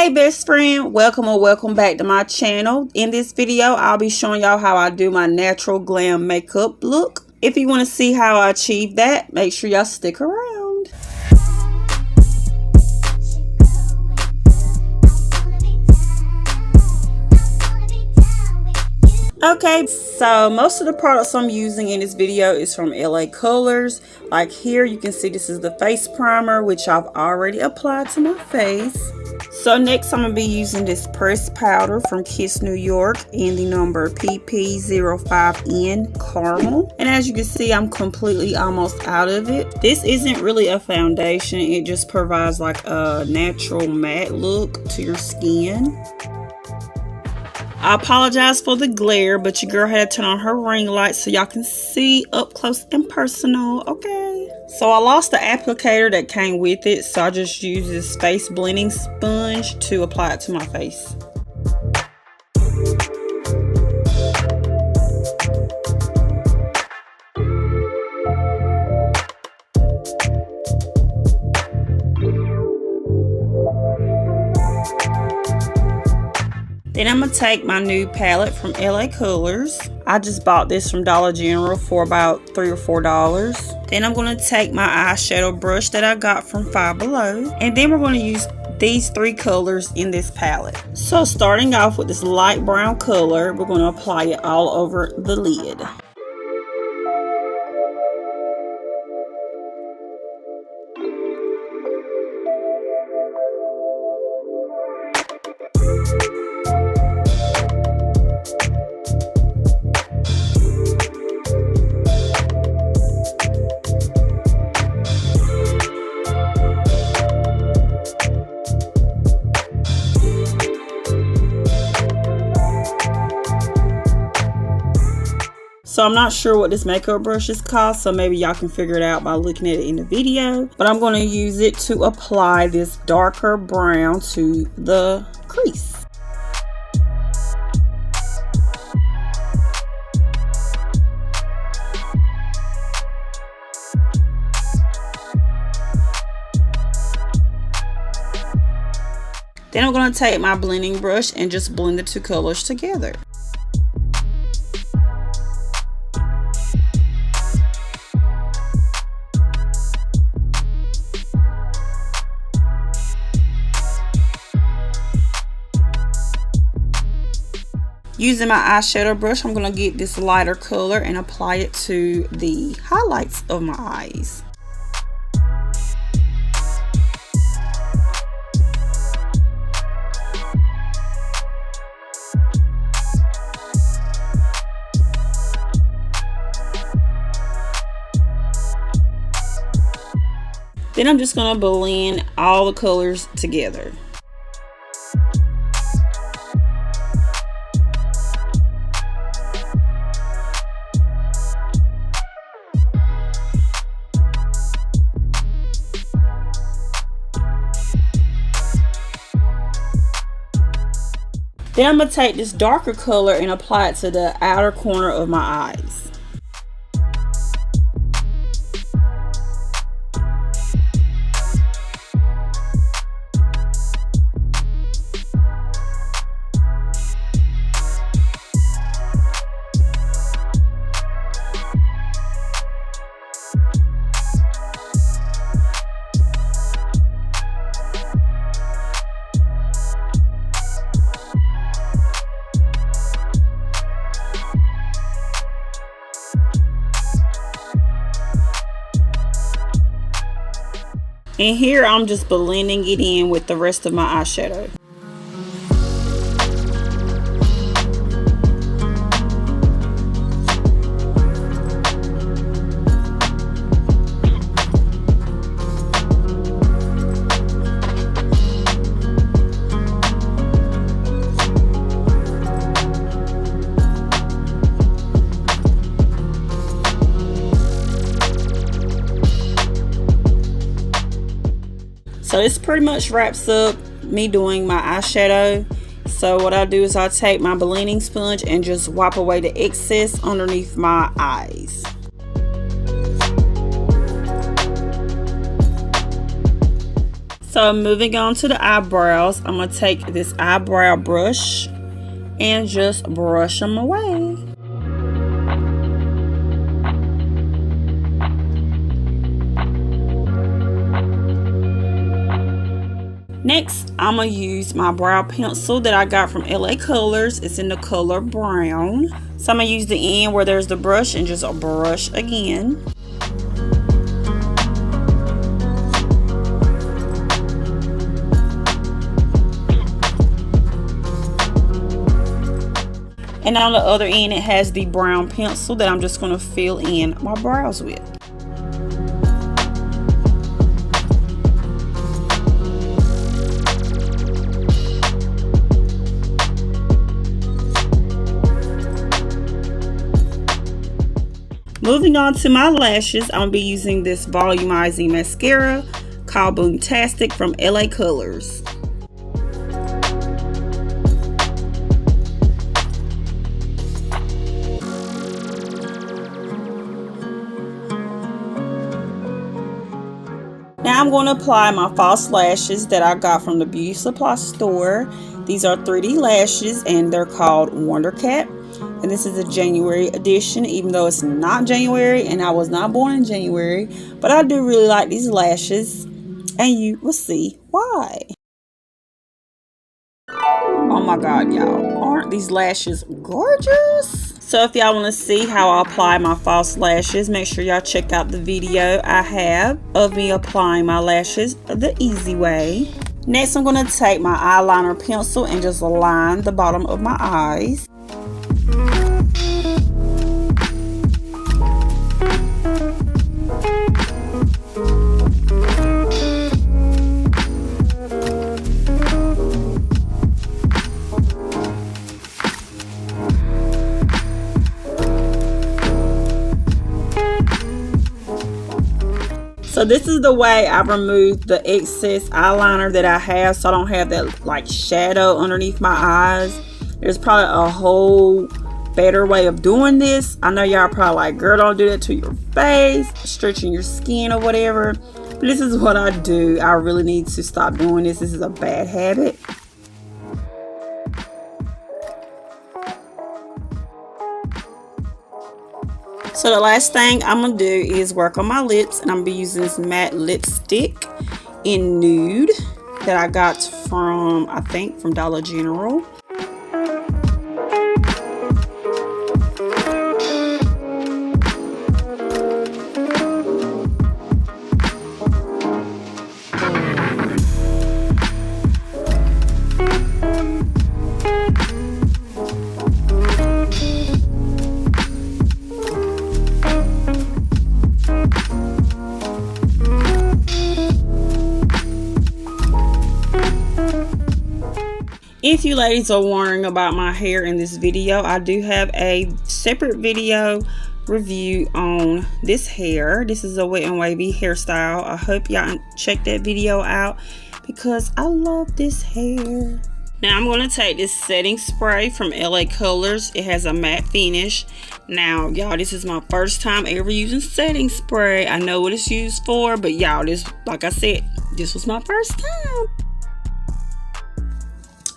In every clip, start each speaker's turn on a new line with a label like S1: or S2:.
S1: Hey best friend, welcome or welcome back to my channel. In this video, I'll be showing y'all how I do my natural glam makeup look. If you want to see how I achieve that, make sure y'all stick around. Okay, so most of the products I'm using in this video is from LA Colors. Like here, you can see this is the face primer, which I've already applied to my face. So next, I'm going to be using this pressed powder from 𝐤𝐴 in the number PP05N Caramel. And as you can see, I'm completely almost out of it. This isn't really a foundation. It just provides like a natural matte look to your skin. I apologize for the glare, but your girl had to turn on her ring light so y'all can see up close and personal, okay? So I lost the applicator that came with it, so I just use this face blending sponge to apply it to my face. Then I'm going to take my new palette from LA Colors. I just bought this from Dollar General for about $3 or $4. Then I'm going to take my eyeshadow brush that I got from Five Below. And then we're going to use these three colors in this palette. So starting off with this light brown color, we're going to apply it all over the lid. So I'm not sure what this makeup brush is called, so maybe y'all can figure it out by looking at it in the video. But I'm going to use it to apply this darker brown to the crease. Then I'm going to take my blending brush and just blend the two colors together. Using my eyeshadow brush, I'm going to get this lighter color and apply it to the highlights of my eyes. Then I'm just going to blend all the colors together. Then I'm going to take this darker color and apply it to the outer corner of my eyes. And here I'm just blending it in with the rest of my eyeshadow. So this pretty much wraps up me doing my eyeshadow. So what I do is I take my blending sponge and just wipe away the excess underneath my eyes. So moving on to the eyebrows, I'm going to take this eyebrow brush and just brush them away. Next, I'm going to use my brow pencil that I got from LA Colors. It's in the color brown. So I'm going to use the end where there's the brush and just brush again. And on the other end, it has the brown pencil that I'm just going to fill in my brows with. Moving on to my lashes, I'm going to be using this volumizing mascara called Boomtastic from LA Colors. Now I'm going to apply my false lashes that I got from the beauty supply store. These are 3D lashes and they're called Wonder Cat. And this is a January edition, even though it's not January and I was not born in January. But I do really like these lashes and you will see why. Oh my god, y'all. Aren't these lashes gorgeous? So if y'all want to see how I apply my false lashes, make sure y'all check out the video I have of me applying my lashes the easy way. Next, I'm going to take my eyeliner pencil and just line the bottom of my eyes. So this is the way I removed the excess eyeliner that I have, so I don't have that like shadow underneath my eyes. There's probably a whole better way of doing this. I know y'all probably like, girl, don't do that to your face, stretching your skin or whatever. But this is what I do. I really need to stop doing this. This is a bad habit. So the last thing I'm going to do is work on my lips, and I'm going to be using this matte lipstick in nude that I got from, I think, from Dollar General. If you ladies are wondering about my hair in this video, I do have a separate video review on this hair. This is a wet and wavy hairstyle. I hope y'all check that video out because I love this hair. Now I'm going to take this setting spray from LA Colors. It has a matte finish. Now y'all, this is my first time ever using setting spray. I know what it's used for, but y'all, this, like I said, this was my first time.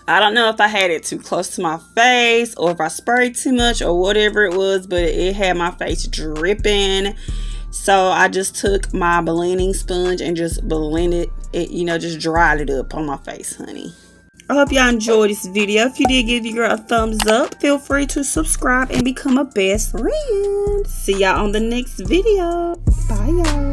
S1: I don't know if I had it too close to my face or if I sprayed too much or whatever it was, but it had my face dripping. So I just took my blending sponge and just blended it, you know, just dried it up on my face, honey. I hope y'all enjoyed this video. If you did, give your girl a thumbs up. Feel free to subscribe and become a best friend. See y'all on the next video. Bye, y'all.